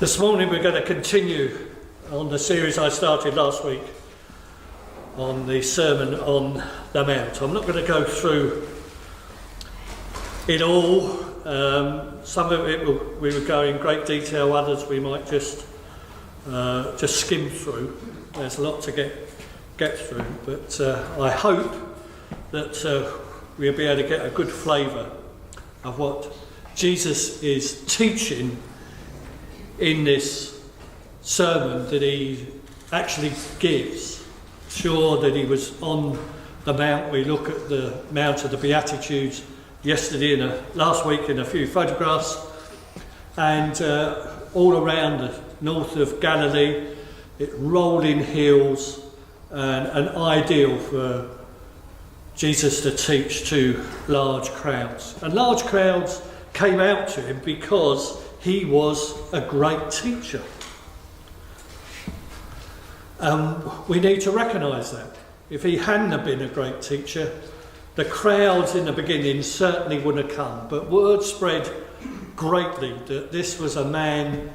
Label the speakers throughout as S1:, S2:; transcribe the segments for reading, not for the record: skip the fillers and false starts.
S1: This morning we're going to continue on the series I started last week on the Sermon on the Mount. I'm not going to go through it all. Some of it we will go in great detail, others we might just skim through. There's a lot to get through, but I hope that we'll be able to get a good flavour of what Jesus is teaching in this sermon that he actually gives. Sure that he was on the Mount. We look at the Mount of the Beatitudes yesterday last week in a few photographs, and all around the north of Galilee, rolling hills, and an ideal for Jesus to teach to large crowds. And large crowds came out to him because he was a great teacher. We need to recognise that. If he hadn't been a great teacher, the crowds in the beginning certainly wouldn't have come. But word spread greatly that this was a man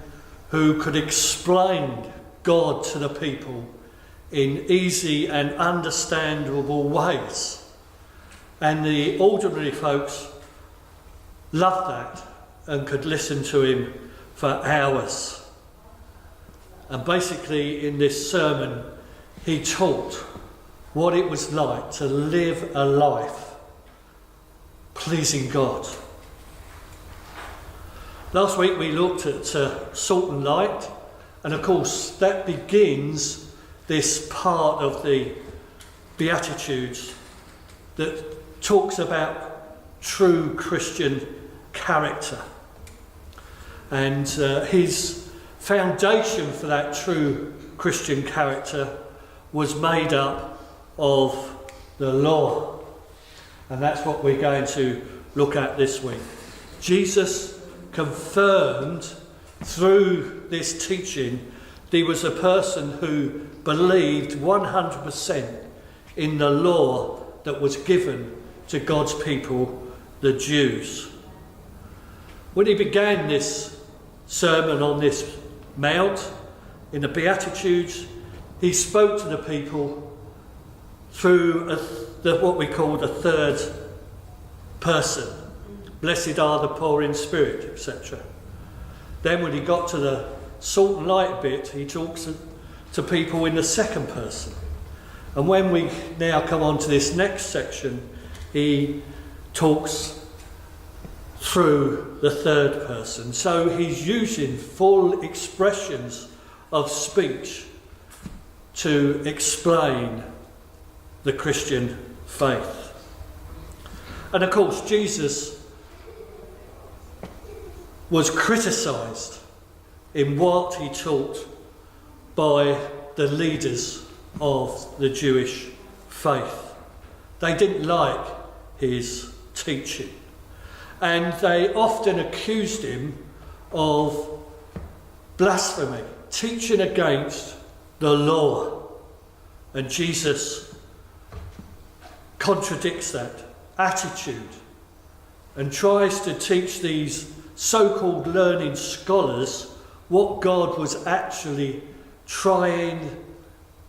S1: who could explain God to the people in easy and understandable ways. And the ordinary folks loved that and could listen to him for hours. And basically in this sermon he taught what it was like to live a life pleasing God. Last week we looked at salt and light, and of course that begins this part of the Beatitudes that talks about true Christian character. And his foundation for that true Christian character was made up of the law. And that's what we're going to look at this week. Jesus confirmed through this teaching that he was a person who believed 100% in the law that was given to God's people, the Jews. When he began this sermon on this mount in the Beatitudes, he spoke to the people through what we call the third person. Blessed are the poor in spirit, etc. Then when he got to the salt and light bit, he talks to people in the second person. And when we now come on to this next section, he talks through the third person. So he's using full expressions of speech to explain the Christian faith. And of course Jesus was criticised in what he taught by the leaders of the Jewish faith. They didn't like his teaching, and they often accused him of blasphemy, teaching against the law. And Jesus contradicts that attitude and tries to teach these so-called learning scholars what God was actually trying,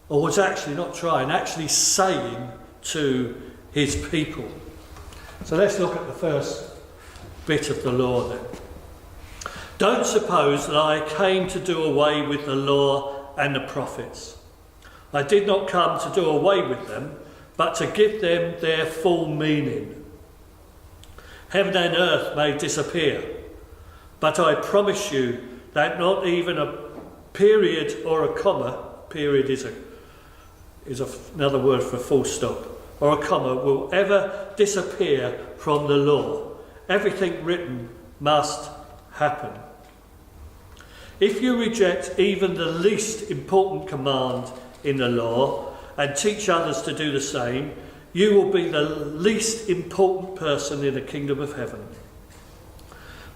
S1: or was actually not trying, actually saying to his people. So let's look at the first bit of the law then. Don't suppose that I came to do away with the law and the prophets. I did not come to do away with them, but to give them their full meaning. Heaven and earth may disappear, but I promise you that not even a period or a comma, period is another word for full stop, or a comma, will ever disappear from the law. Everything written must happen. If you reject even the least important command in the law and teach others to do the same, you will be the least important person in the kingdom of heaven.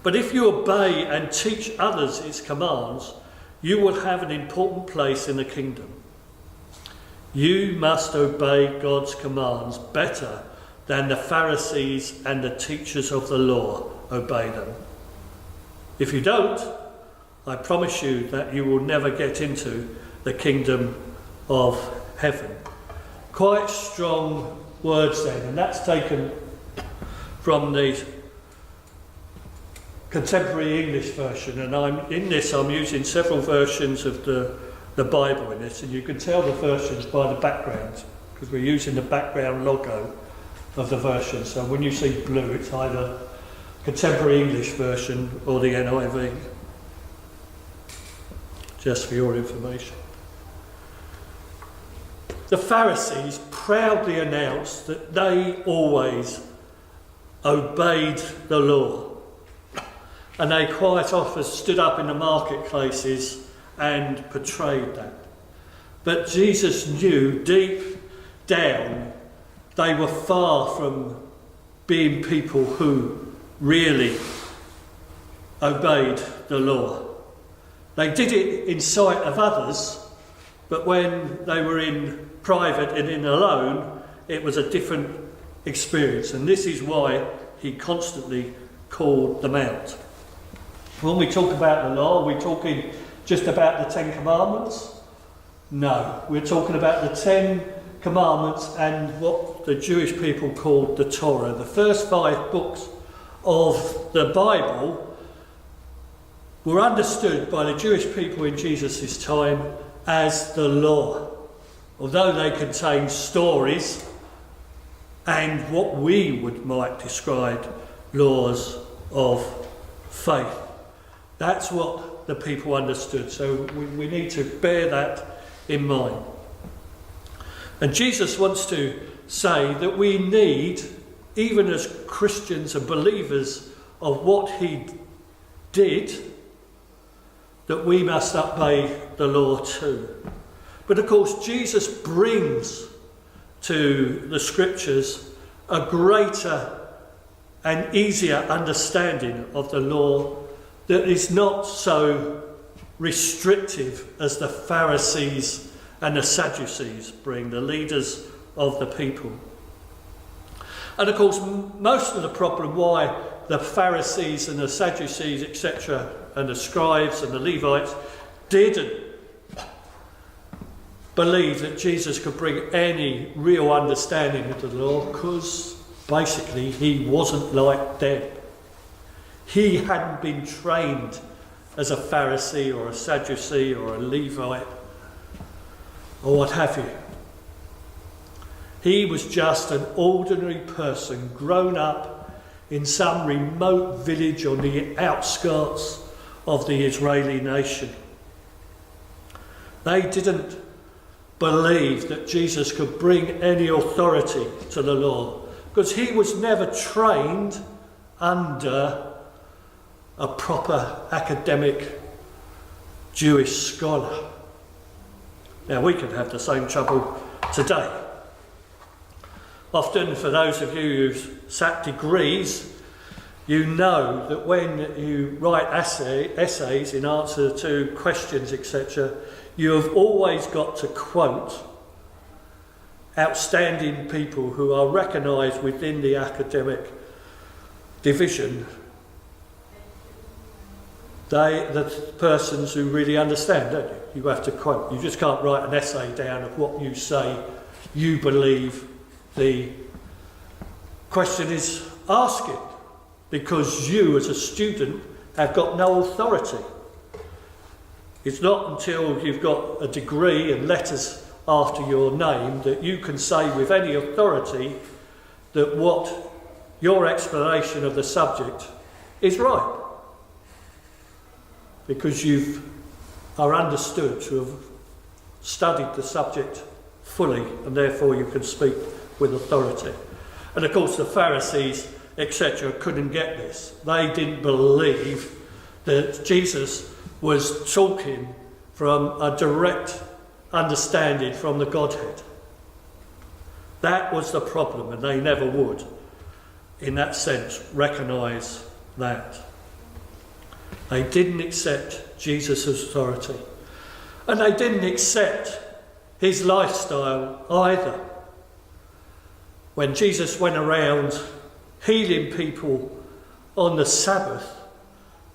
S1: But if you obey and teach others its commands, you will have an important place in the kingdom. You must obey God's commands better than the Pharisees and the teachers of the law obey them. If you don't, I promise you that you will never get into the kingdom of heaven. Quite strong words then, and that's taken from the Contemporary English version, and I'm using several versions of the Bible in this, and you can tell the versions by the background, because we're using the background logo of the version. So when you see blue, it's either Contemporary English version or the NIV. Just for your information. The Pharisees proudly announced that they always obeyed the law. And they quite often stood up in the marketplaces and portrayed that. But Jesus knew deep down they were far from being people who really obeyed the law. They did it in sight of others, but when they were in private and in alone, it was a different experience. And this is why he constantly called them out. When we talk about the law, are we talking just about the 10 Commandments? No, we're talking about the 10 Commandments and what the Jewish people called the Torah. The first 5 books of the Bible were understood by the Jewish people in Jesus' time as the law. Although they contain stories and what we might describe laws of faith. That's what the people understood. So we need to bear that in mind. And Jesus wants to say that we need, even as Christians and believers of what he did, that we must obey the law too. But of course, Jesus brings to the scriptures a greater and easier understanding of the law that is not so restrictive as the Pharisees and the Sadducees bring, the leaders of the people. And of course, most of the problem why the Pharisees and the Sadducees, etc., and the scribes and the Levites didn't believe that Jesus could bring any real understanding of the law, because basically he wasn't like them. He hadn't been trained as a Pharisee or a Sadducee or a Levite or what have you. He was just an ordinary person grown up in some remote village on the outskirts of the Israeli nation. They didn't believe that Jesus could bring any authority to the law, because he was never trained under a proper academic Jewish scholar. Now, we can have the same trouble today. Often, for those of you who've sat degrees, you know that when you write essays in answer to questions, etc., you have always got to quote outstanding people who are recognised within the academic division. The persons who really understand, don't you? You have to quote. You just can't write an essay down of what you say you believe the question is asking, because you as a student have got no authority. It's not until you've got a degree and letters after your name that you can say with any authority that what your explanation of the subject is right, because you are understood to have studied the subject fully, and therefore you can speak with authority. And of course the Pharisees, etc., couldn't get this. They didn't believe that Jesus was talking from a direct understanding from the Godhead. That was the problem, and they never would, in that sense, recognise that. They didn't accept Jesus' authority. And they didn't accept his lifestyle either. When Jesus went around healing people on the Sabbath,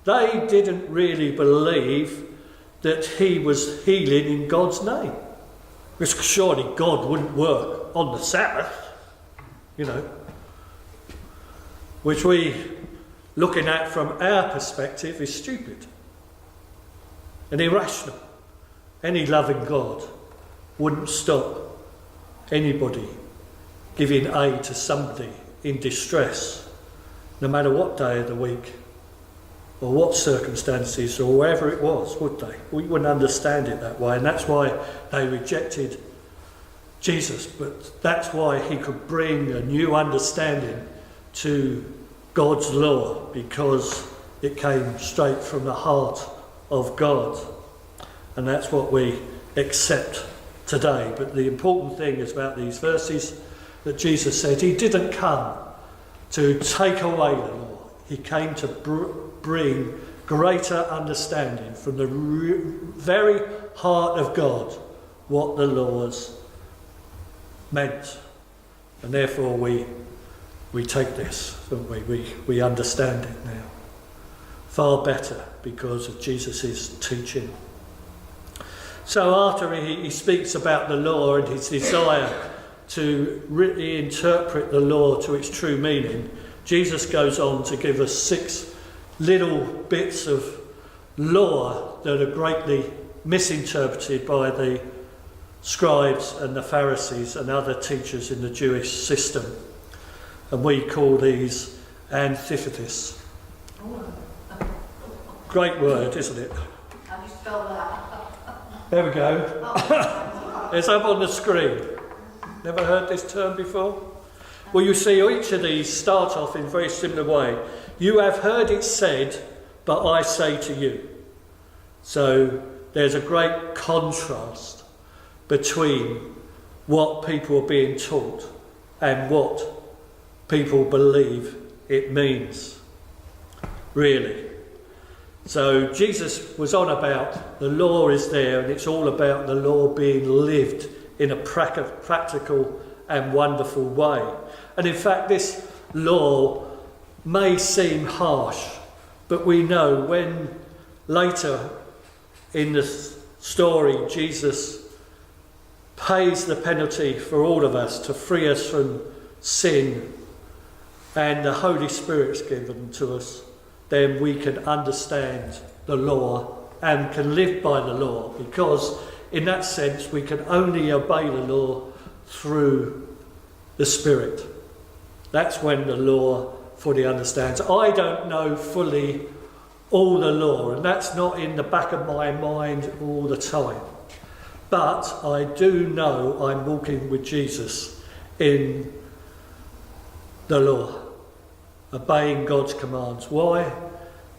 S1: They didn't really believe that he was healing in God's name. Because surely God wouldn't work on the Sabbath, you know. Which we, looking at from our perspective, is stupid and irrational. Any loving God wouldn't stop anybody giving aid to somebody in distress, no matter what day of the week or what circumstances or wherever it was, would they? We wouldn't understand it that way, and that's why they rejected Jesus. But that's why he could bring a new understanding to God's law, because it came straight from the heart of God. And that's what we accept today. But the important thing is about these verses that Jesus said he didn't come to take away the law. He came to bring greater understanding from the very heart of God what the laws meant. And therefore we take this, don't we? We understand it now far better because of Jesus' teaching. So after he speaks about the law and his desire to really interpret the law to its true meaning, Jesus goes on to give us 6 little bits of law that are greatly misinterpreted by the scribes and the Pharisees and other teachers in the Jewish system. And we call these antithesis. Great word, isn't it?
S2: How do you spell that?
S1: There we go. It's up on the screen. Never heard this term before? Well, you see, each of these start off in a very similar way. You have heard it said, but I say to you. So there's a great contrast between what people are being taught and what people believe it means, really. So Jesus was on about the law is there, and it's all about the law being lived in a practical and wonderful way. And in fact, this law may seem harsh, but we know when later in the story Jesus pays the penalty for all of us to free us from sin, and the Holy Spirit's given to us, then we can understand the law and can live by the law, because in that sense we can only obey the law through the Spirit. That's when the law fully understands. I don't know fully all the law, and that's not in the back of my mind all the time. But I do know I'm walking with Jesus in the law, obeying God's commands. Why?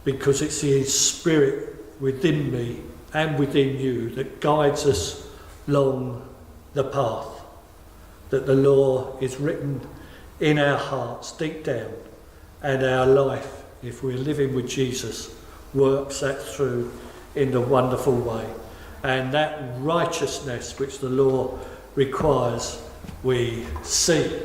S1: Because it's His Spirit within me and within you that guides us along the path, that the law is written in our hearts deep down, and our life, if we're living with Jesus, works that through in the wonderful way. And that righteousness which the law requires, we see.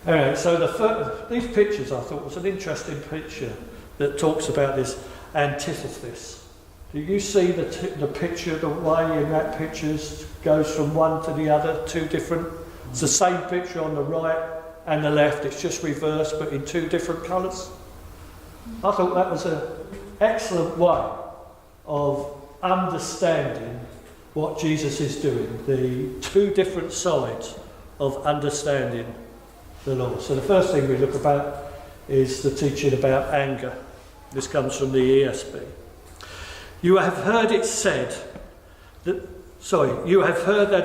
S1: Alright, so these pictures I thought was an interesting picture that talks about this antithesis. Do you see the picture, the way in that picture goes from one to the other, two different? It's the same picture on the right and the left, it's just reversed but in two different colours. I thought that was an excellent way of understanding what Jesus is doing, the two different sides of understanding the law. So the first thing we look about is the teaching about anger. This comes from the ESV. You have heard that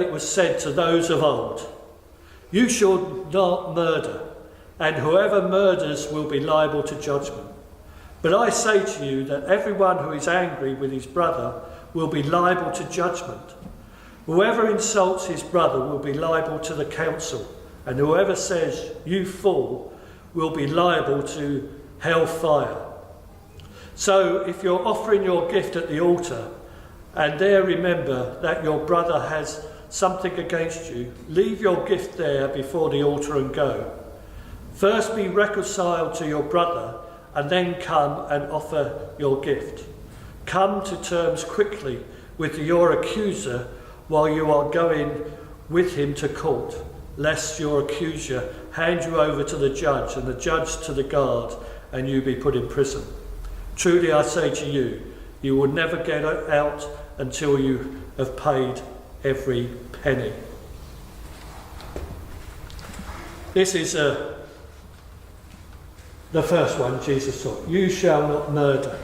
S1: it was said to those of old, you shall not murder, and whoever murders will be liable to judgment. But I say to you that everyone who is angry with his brother will be liable to judgment. Whoever insults his brother will be liable to the council, and whoever says, you fool, will be liable to hellfire. So if you're offering your gift at the altar, and there remember that your brother has something against you, leave your gift there before the altar and go. First be reconciled to your brother, and then come and offer your gift. Come to terms quickly with your accuser while you are going with him to court, lest your accuser hand you over to the judge and the judge to the guard and you be put in prison. Truly I say to you, you will never get out until you have paid every penny. This is the first one Jesus taught. You shall not murder.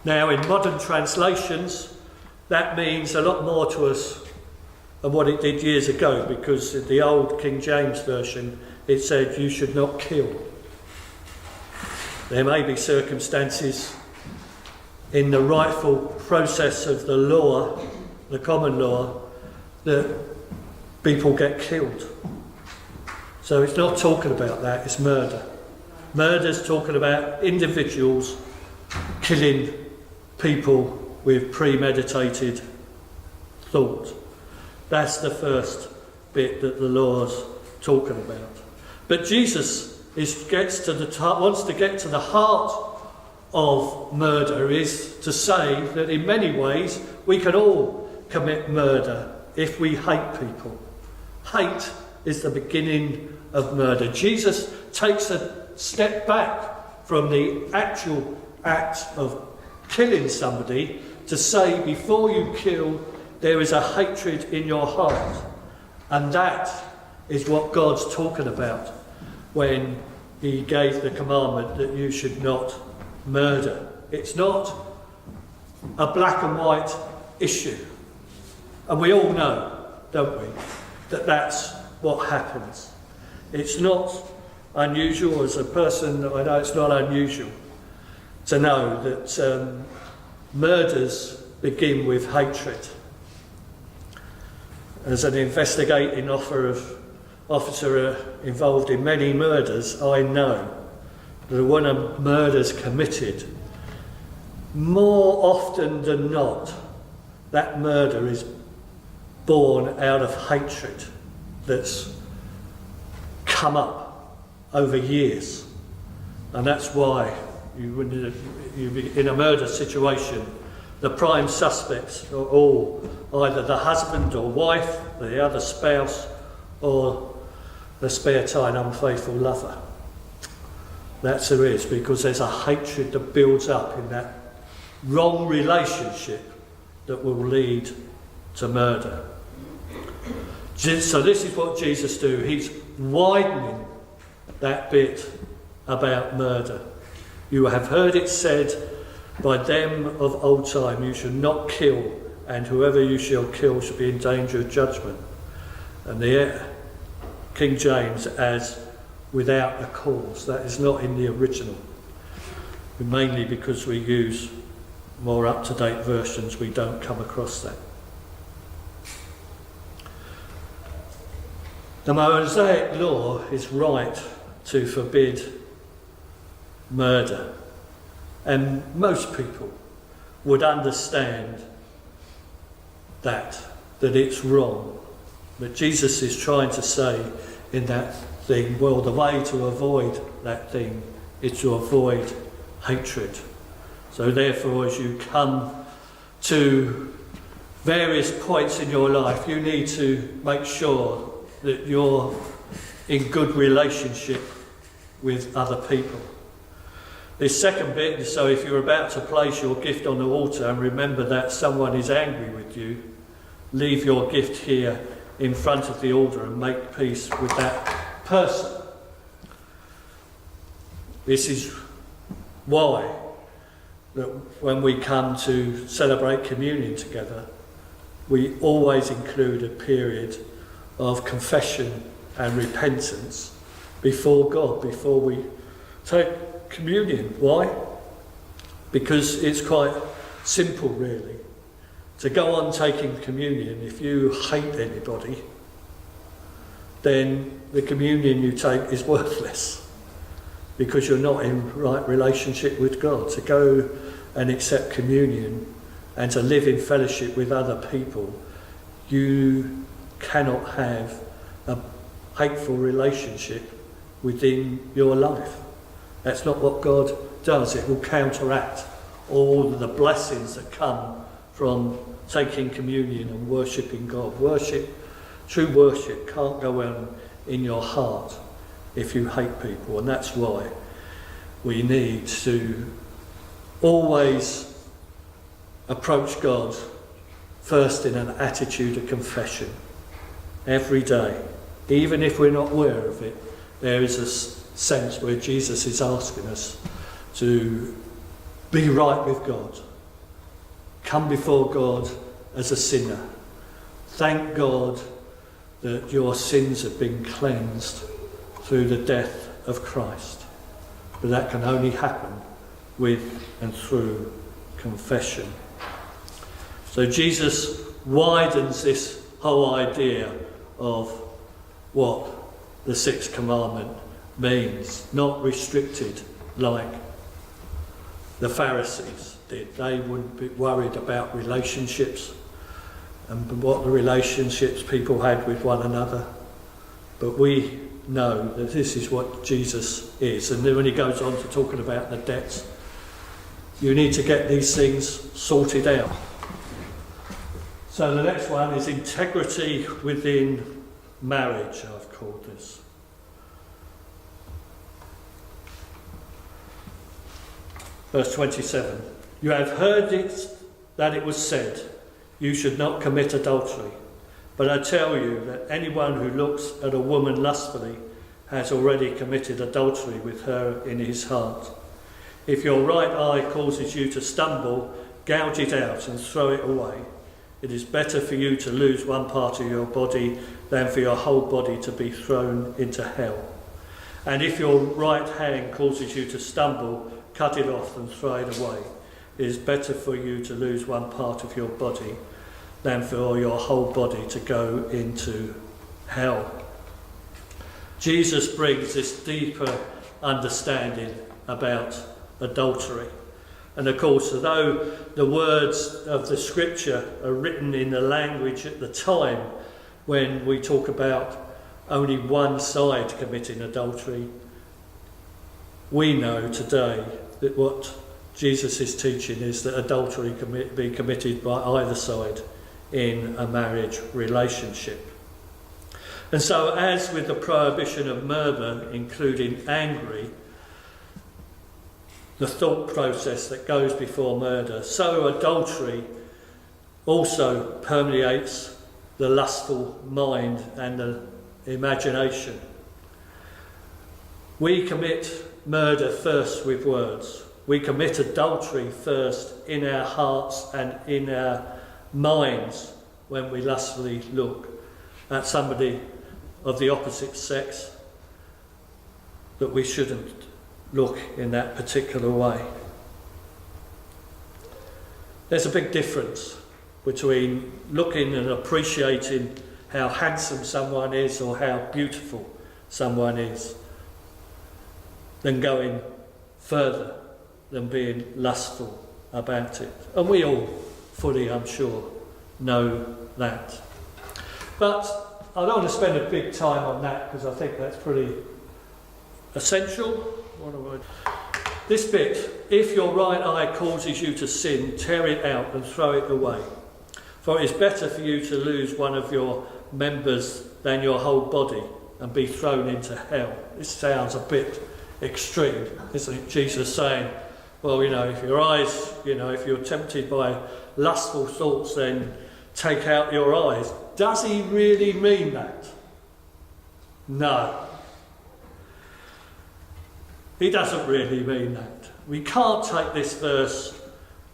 S1: Now in modern translations, that means a lot more to us than what it did years ago, because in the old King James Version, it said you should not kill. There may be circumstances in the rightful process of the law, the common law, that people get killed. So it's not talking about that, it's murder. Murder's talking about individuals killing people with premeditated thought. That's the first bit that the law's talking about. But Jesus wants to get to the heart of murder, is to say that in many ways we can all commit murder if we hate people. Hate is the beginning of murder. Jesus takes a step back from the actual act of killing somebody to say, before you kill, there is a hatred in your heart. And that is what God's talking about when he gave the commandment that you should not murder. It's not a black and white issue. And we all know, don't we, that that's what happens. It's not unusual. As a person, I know it's not unusual to know that murders begin with hatred. As an investigating officer involved in many murders, I know that when a murder's committed, more often than not, that murder is born out of hatred that's come up over years. And that's why in a murder situation, the prime suspects are all either the husband or wife, the other spouse, or the spare time unfaithful lover. That's who it is, because there's a hatred that builds up in that wrong relationship that will lead to murder. So this is what Jesus do. He's widening that bit about murder. You have heard it said by them of old time, you should not kill, and whoever you shall kill shall be in danger of judgment. And the King James adds, without a cause. That is not in the original. Mainly because we use more up-to-date versions, we don't come across that. The Mosaic law is right to forbid murder, and most people would understand that it's wrong. But Jesus is trying to say in that thing, well, the way to avoid that thing is to avoid hatred. So therefore, as you come to various points in your life, you need to make sure that you're in good relationship with other people. This second bit, so if you're about to place your gift on the altar and remember that someone is angry with you, leave your gift here in front of the altar and make peace with that person. This is why that when we come to celebrate communion together, we always include a period of confession and repentance before God, before we take communion. Why? Because it's quite simple, really. To go on taking communion, if you hate anybody, then the communion you take is worthless, because you're not in right relationship with God. To go and accept communion and to live in fellowship with other people, you cannot have a hateful relationship within your life. That's not what God does. It will counteract all the blessings that come from taking communion and worshipping God. True worship can't go on in your heart if you hate people, and that's why we need to always approach God first in an attitude of confession every day. Even if we're not aware of it, there is a sense where Jesus is asking us to be right with God. Come before God as a sinner. Thank God that your sins have been cleansed through the death of Christ. But that can only happen with and through confession. So Jesus widens this whole idea of what the sixth commandment means, not restricted like the Pharisees did. They wouldn't be worried about relationships and what the relationships people had with one another. But we know that this is what Jesus is. And then when he goes on to talking about the debts, you need to get these things sorted out. So the next one is integrity within marriage, I've called this. Verse 27. You have heard it that it was said, you should not commit adultery. But I tell you that anyone who looks at a woman lustfully has already committed adultery with her in his heart. If your right eye causes you to stumble, gouge it out and throw it away. It is better for you to lose one part of your body than for your whole body to be thrown into hell. And if your right hand causes you to stumble, cut it off and throw it away. It is better for you to lose one part of your body than for your whole body to go into hell. Jesus brings this deeper understanding about adultery. And of course, although the words of the scripture are written in the language at the time when we talk about only one side committing adultery, we know today that what Jesus is teaching is that adultery can be committed by either side in a marriage relationship. And so, as with the prohibition of murder, including angry, the thought process that goes before murder, so adultery also permeates the lustful mind and the imagination. We commit murder first with words. We commit adultery first in our hearts and in our minds when we lustfully look at somebody of the opposite sex that we shouldn't look in that particular way. There's a big difference between looking and appreciating how handsome someone is or how beautiful someone is than going further than being lustful about it. And we all fully, I'm sure, know that. But I don't want to spend a big time on that because I think that's pretty essential. This bit, if your right eye causes you to sin, tear it out and throw it away. For it is better for you to lose one of your members than your whole body and be thrown into hell. This sounds a bit extreme, isn't it? Jesus saying, well, if your eyes, if you're tempted by lustful thoughts, then take out your eyes. Does he really mean that? No. He doesn't really mean that. We can't take this verse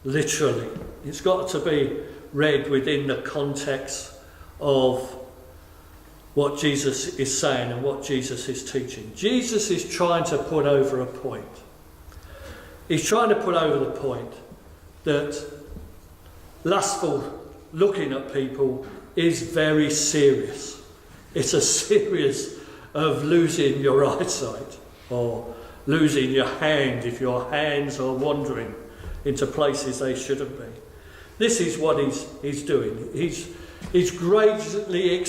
S1: literally. It's got to be read within the context of what Jesus is saying and what Jesus is teaching. Jesus is trying to put over a point. He's trying to put over the point that lustful looking at people is very serious. It's a serious of losing your eyesight or losing your hand if your hands are wandering into places they shouldn't be. This is what he's doing. He's greatly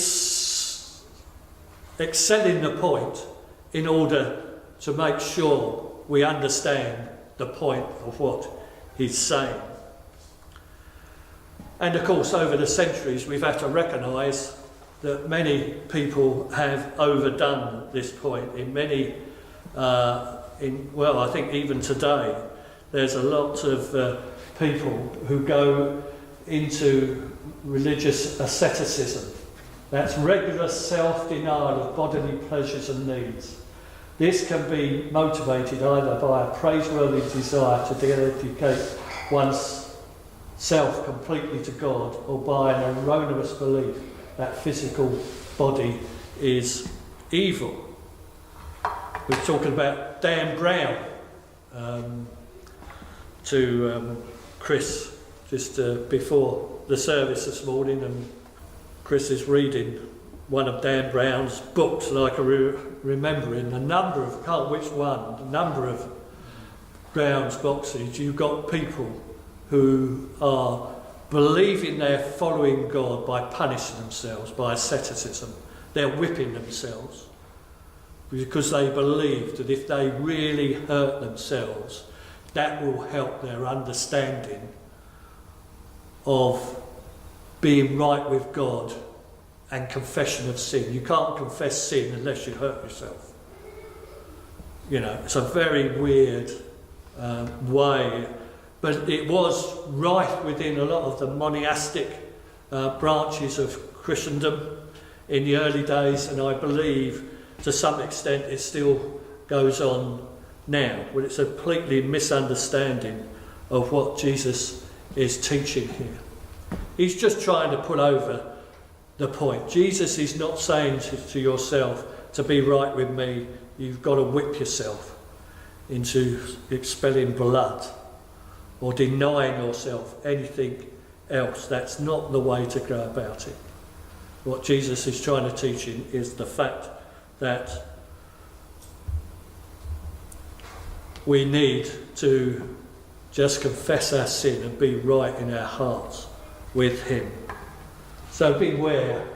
S1: excelling the point in order to make sure we understand the point of what he's saying. And of course, over the centuries, we've had to recognise that many people have overdone this point. In many, I think even today, there's a lot of people who go into religious asceticism. That's regular self-denial of bodily pleasures and needs. This can be motivated either by a praiseworthy desire to dedicate one's self completely to God, or by an erroneous belief that physical body is evil. We're talking about Dan Brown to Chris just before the service this morning, and Chris is reading one of Dan Brown's books, like remembering a number of, can't which one, a number of Brown's boxes. You've got people who are believing they're following God by punishing themselves, by asceticism. They're whipping themselves because they believe that if they really hurt themselves, that will help their understanding of being right with God and confession of sin. You can't confess sin unless you hurt yourself. You know, it's a very weird way, but it was rife within a lot of the monastic branches of Christendom in the early days, and I believe to some extent it still goes on now, but it's a completely misunderstanding of what Jesus is teaching here. He's just trying to put over the point. Jesus is not saying to yourself, to be right with me, you've got to whip yourself into expelling blood or denying yourself anything else. That's not the way to go about it. What Jesus is trying to teach you is the fact that we need to just confess our sin and be right in our hearts with him. So beware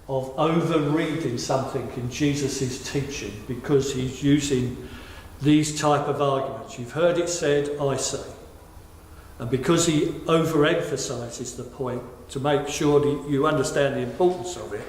S1: of over-reading something in Jesus' teaching, because he's using these type of arguments. You've heard it said, I say. And because he overemphasises the point to make sure that you understand the importance of it,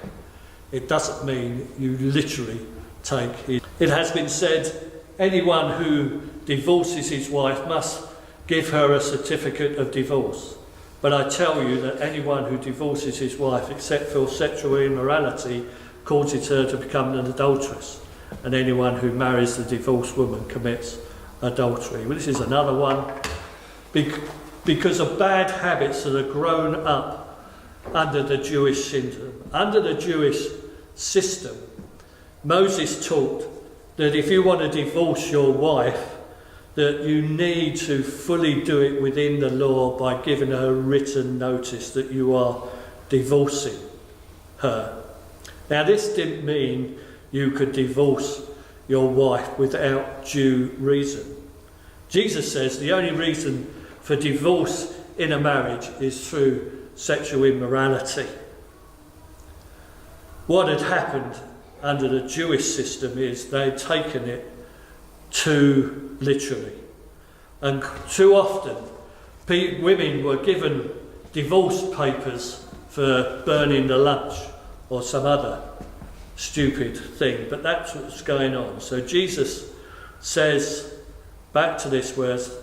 S1: it doesn't mean you literally take it. It has been said, anyone who divorces his wife must give her a certificate of divorce. But I tell you that anyone who divorces his wife except for sexual immorality causes her to become an adulteress. And anyone who marries a divorced woman commits adultery. Well, this is another one. Because of bad habits that are grown up under the Jewish system. Under the Jewish system, Moses taught that if you want to divorce your wife, that you need to fully do it within the law by giving her written notice that you are divorcing her. Now, this didn't mean you could divorce your wife without due reason. Jesus says the only reason for divorce in a marriage is through sexual immorality. What had happened under the Jewish system is they'd taken it too literally. And too often, women were given divorce papers for burning the lunch or some other stupid thing. But that's what's going on. So Jesus says, back to this verse,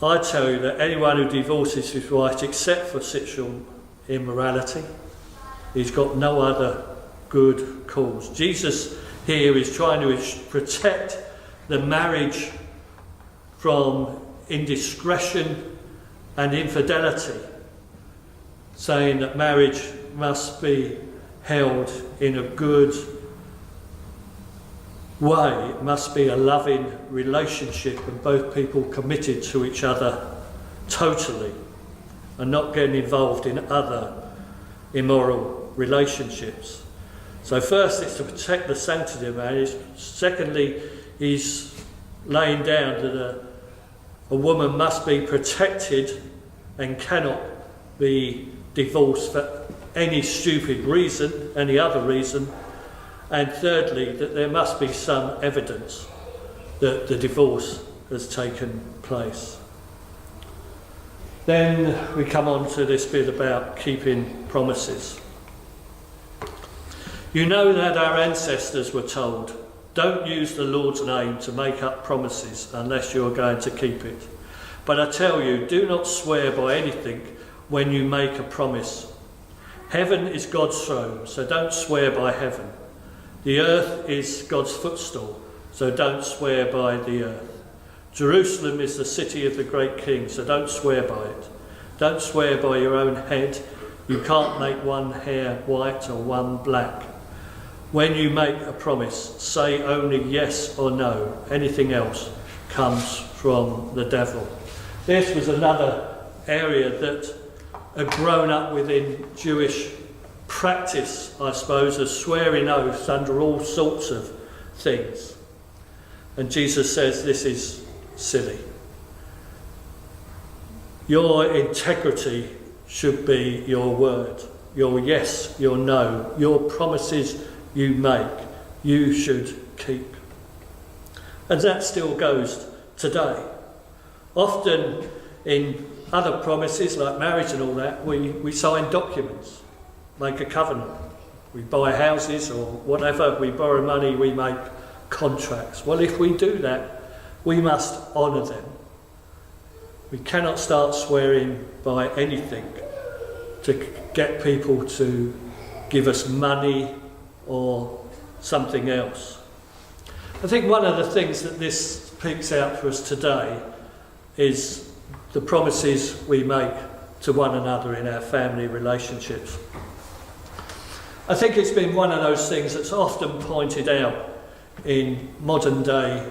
S1: I tell you that anyone who divorces his wife except for sexual immorality, he's got no other good cause. Jesus here is trying to protect the marriage from indiscretion and infidelity, saying that marriage must be held in a good way. It must be a loving relationship and both people committed to each other totally and not getting involved in other immoral relationships. So first, it's to protect the sanctity of marriage. Secondly, he's laying down that a woman must be protected and cannot be divorced for any stupid reason, any other reason. And thirdly, that there must be some evidence that the divorce has taken place. Then we come on to this bit about keeping promises. You know that our ancestors were told, don't use the Lord's name to make up promises unless you're going to keep it. But I tell you, do not swear by anything when you make a promise. Heaven is God's throne, so don't swear by heaven. The earth is God's footstool, so don't swear by the earth. Jerusalem is the city of the great king, so don't swear by it. Don't swear by your own head. You can't make one hair white or one black. When you make a promise, say only yes or no. Anything else comes from the devil. This was another area that had grown up within Jewish practice, I suppose, of swearing oaths under all sorts of things. And Jesus says this is silly. Your integrity should be your word, your yes, your no, your promises you make, you should keep. And that still goes today. Often in other promises like marriage and all that, we sign documents, make a covenant. We buy houses or whatever, we borrow money, we make contracts. Well, if we do that, we must honour them. We cannot start swearing by anything to get people to give us money or something else. I think one of the things that this picks out for us today is the promises we make to one another in our family relationships. I think it's been one of those things that's often pointed out in modern day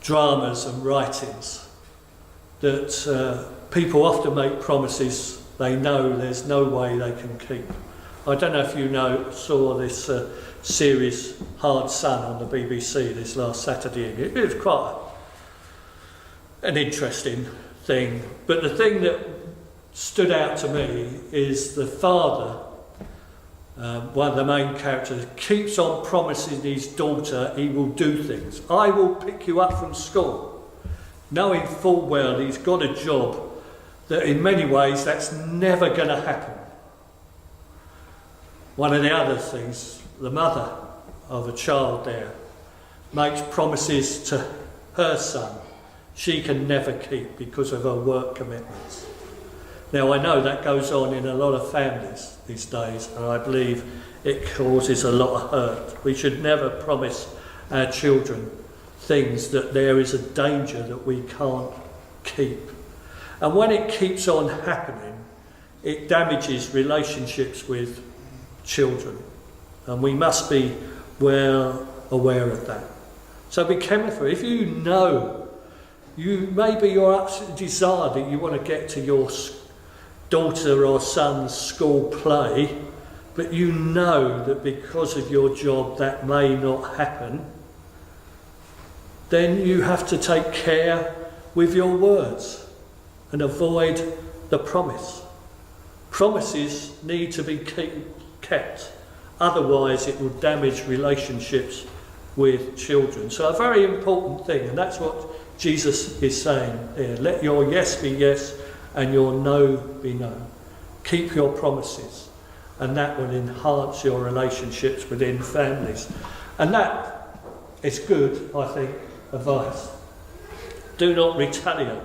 S1: dramas and writings, that people often make promises they know there's no way they can keep. I don't know if you saw this series Hard Sun on the BBC this last Saturday. It was quite an interesting thing. But the thing that stood out to me is the father, one of the main characters, keeps on promising his daughter he will do things. I will pick you up from school, knowing full well he's got a job that in many ways that's never going to happen. One of the other things, the mother of a child there makes promises to her son she can never keep because of her work commitments. Now, I know that goes on in a lot of families these days, and I believe it causes a lot of hurt. We should never promise our children things that there is a danger that we can't keep. And when it keeps on happening, it damages relationships with children. And we must be well aware of that. So be careful. If you know, maybe your absolute desire that you want to get to your daughter or son's school play, but you know that because of your job that may not happen, then you have to take care with your words and avoid the promise. Promises need to be kept, otherwise it will damage relationships with children. So a very important thing, and that's what Jesus is saying here. Let your yes be yes and your no be no. Keep your promises, and that will enhance your relationships within families. And that is good, I think, advice. Do not retaliate.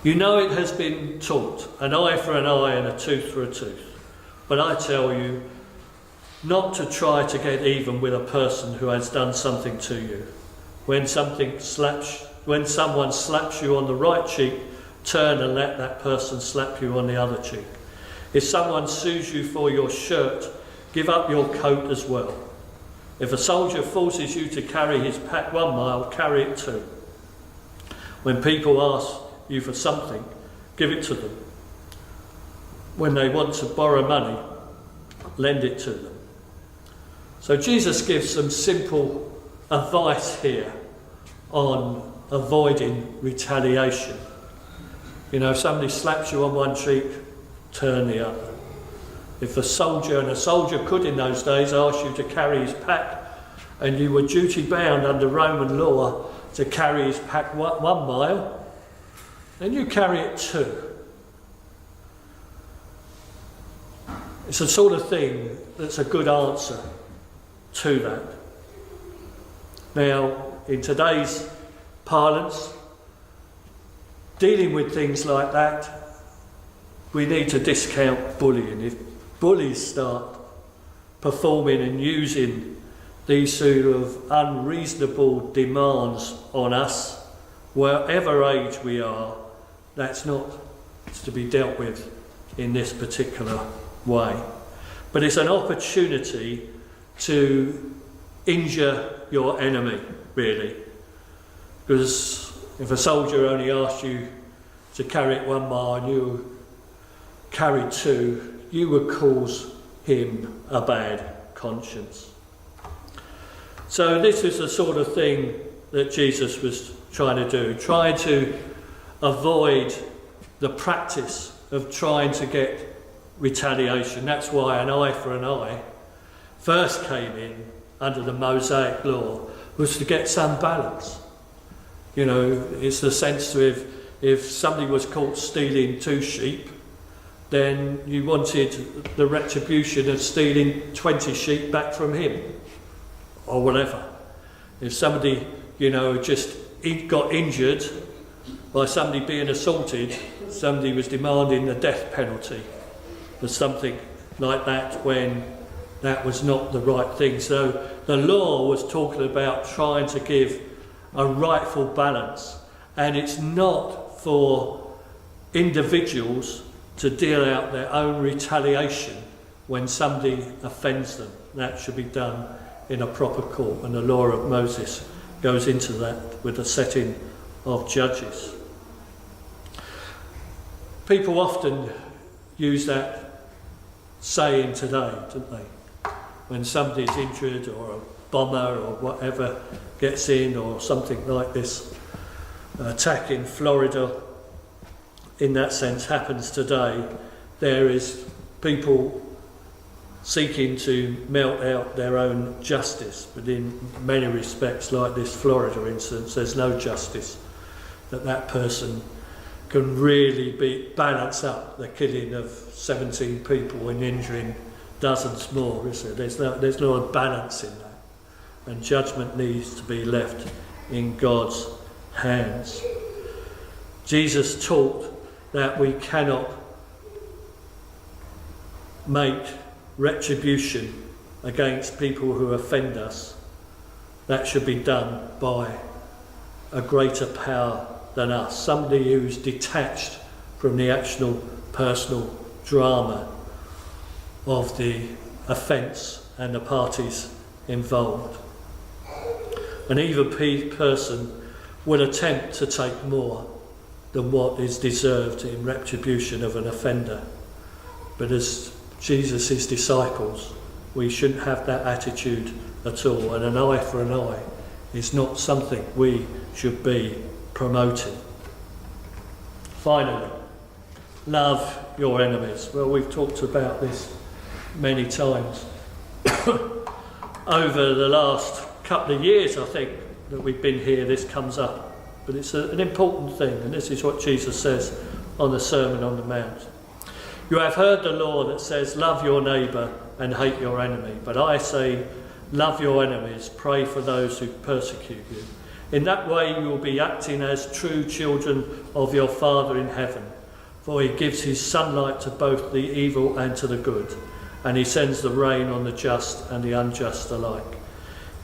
S1: You know it has been taught, an eye for an eye and a tooth for a tooth. But I tell you, not to try to get even with a person who has done something to you. When someone slaps you on the right cheek, turn and let that person slap you on the other cheek. If someone sues you for your shirt, give up your coat as well. If a soldier forces you to carry his pack 1 mile, carry it too. When people ask you for something, give it to them. When they want to borrow money, lend it to them. So Jesus gives some simple advice here on avoiding retaliation. You know, if somebody slaps you on one cheek, turn the other. If a soldier, and a soldier could in those days ask you to carry his pack, and you were duty bound under Roman law to carry his pack 1 mile, then you carry it 2. It's the sort of thing that's a good answer to that. Now, in today's parlance, dealing with things like that, we need to discount bullying. If bullies start performing and using these sort of unreasonable demands on us, wherever age we are, that's not to be dealt with in this particular way. But it's an opportunity to injure your enemy, really. Because if a soldier only asked you to carry it 1 mile and you carried 2, you would cause him a bad conscience. So this is the sort of thing that Jesus was trying to do, trying to avoid the practice of trying to get retaliation. That's why an eye for an eye first came in under the Mosaic law, was to get some balance. You know, it's the sense of if somebody was caught stealing 2 sheep, then you wanted the retribution of stealing 20 sheep back from him, or whatever. If somebody, just got injured by somebody being assaulted, somebody was demanding the death penalty or something like that, when that was not the right thing. So the law was talking about trying to give a rightful balance, and it's not for individuals to deal out their own retaliation when somebody offends them. That should be done in a proper court, and the law of Moses goes into that with the setting of judges. People often use that saying today, don't they? When somebody's injured, or a bomber or whatever gets in, or something like this attack in Florida, in that sense, happens today, there is people seeking to melt out their own justice. But in many respects, like this Florida incident, there's no justice that person can really balance up the killing of 17 people and injuring dozens more, is there? There's no balance in that. And judgment needs to be left in God's hands. Jesus taught that we cannot make retribution against people who offend us. That should be done by a greater power than us, somebody who's detached from the actual personal drama of the offence and the parties involved. An evil person will attempt to take more than what is deserved in retribution of an offender. But as Jesus' disciples, we shouldn't have that attitude at all, and an eye for an eye is not something we should be promoting. Finally, love your enemies. Well, we've talked about this many times over the last couple of years. I think that we've been here, this comes up. But it's an important thing, and this is what Jesus says on the Sermon on the Mount. You have heard the law that says, love your neighbour and hate your enemy. But I say, love your enemies, pray for those who persecute you. In that way you will be acting as true children of your Father in heaven. For he gives his sunlight to both the evil and to the good, and he sends the rain on the just and the unjust alike.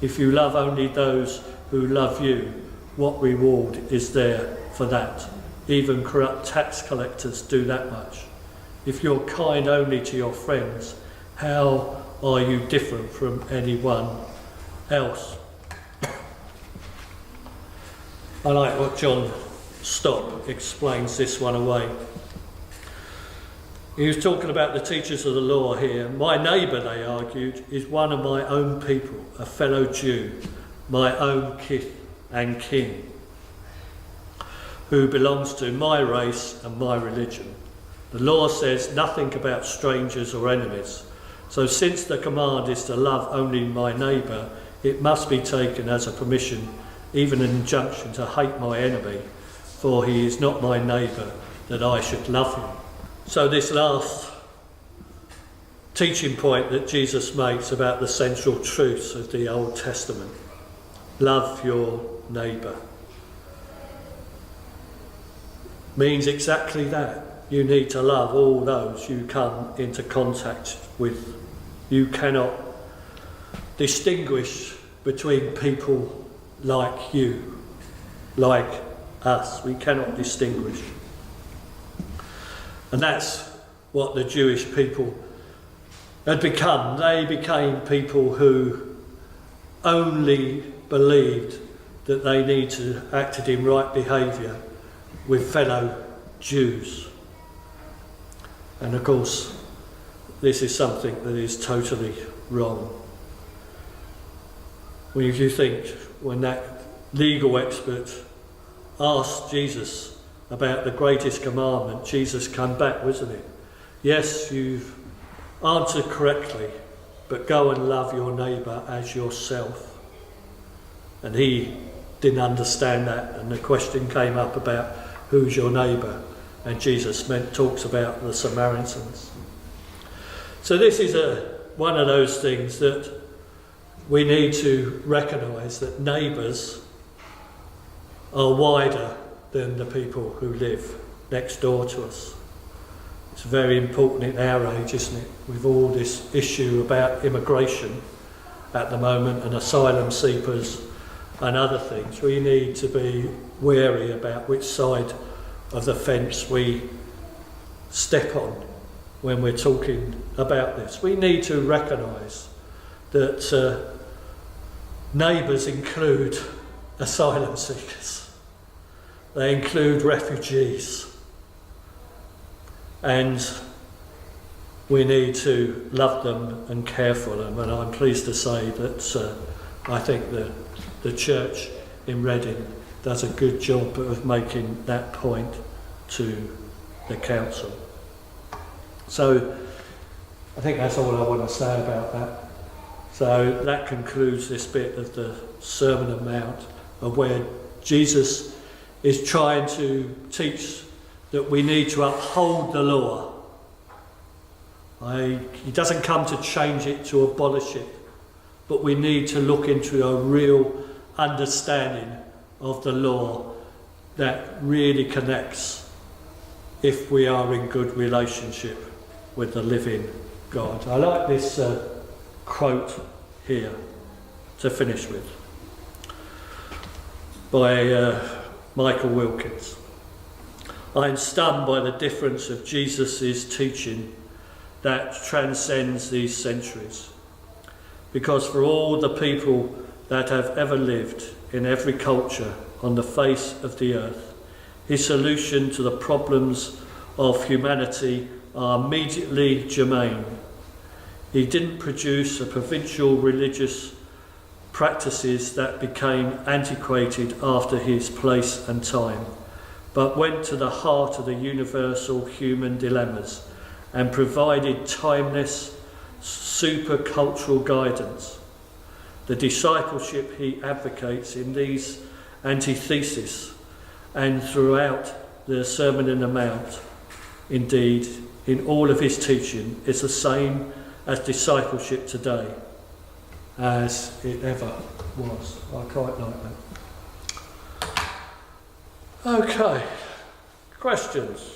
S1: If you love only those who love you, what reward is there for that? Even corrupt tax collectors do that much. If you're kind only to your friends, how are you different from anyone else? I like what John Stott explains this one away. He was talking about the teachers of the law here. My neighbour, they argued, is one of my own people, a fellow Jew, my own kith and kin, who belongs to my race and my religion. The law says nothing about strangers or enemies. So since the command is to love only my neighbour, it must be taken as a permission, even an injunction, to hate my enemy, for he is not my neighbour, that I should love him. So this last teaching point that Jesus makes about the central truths of the Old Testament: love your neighbour, means exactly that. You need to love all those you come into contact with. You cannot distinguish between people like you, like us. We cannot distinguish. And that's what the Jewish people had become. They became people who only believed that they need to acted in right behaviour with fellow Jews. And of course, this is something that is totally wrong. When you think, when that legal expert asked Jesus about the greatest commandment, Jesus came back, wasn't it? Yes, you've answered correctly, but go and love your neighbour as yourself. And he didn't understand that, and the question came up about who's your neighbour, and Jesus talks about the Samaritans. So this is one of those things that we need to recognise, that neighbours are wider than the people who live next door to us. It's very important in our age, isn't it, with all this issue about immigration at the moment and asylum seekers and other things. We need to be wary about which side of the fence we step on when we're talking about this. We need to recognise that neighbours include asylum seekers. They include refugees. And we need to love them and care for them. And I'm pleased to say that I think the church in Reading does a good job of making that point to the council. So I think that's all I want to say about that. So that concludes this bit of the Sermon on the Mount, of where Jesus is trying to teach that we need to uphold the law. He doesn't come to change it, to abolish it, but we need to look into a real understanding of the law that really connects if we are in good relationship with the living God. I like this quote here to finish with by Michael Wilkins. I am stunned by the difference of Jesus' teaching that transcends these centuries, because for all the people that have ever lived in every culture on the face of the earth, his solution to the problems of humanity are immediately germane. He didn't produce a provincial religious practices that became antiquated after his place and time, but went to the heart of the universal human dilemmas and provided timeless, supercultural guidance. The discipleship he advocates in these antitheses and throughout the Sermon on the Mount, indeed, in all of his teaching, is the same as discipleship today as it ever was. I quite like that. Okay, questions?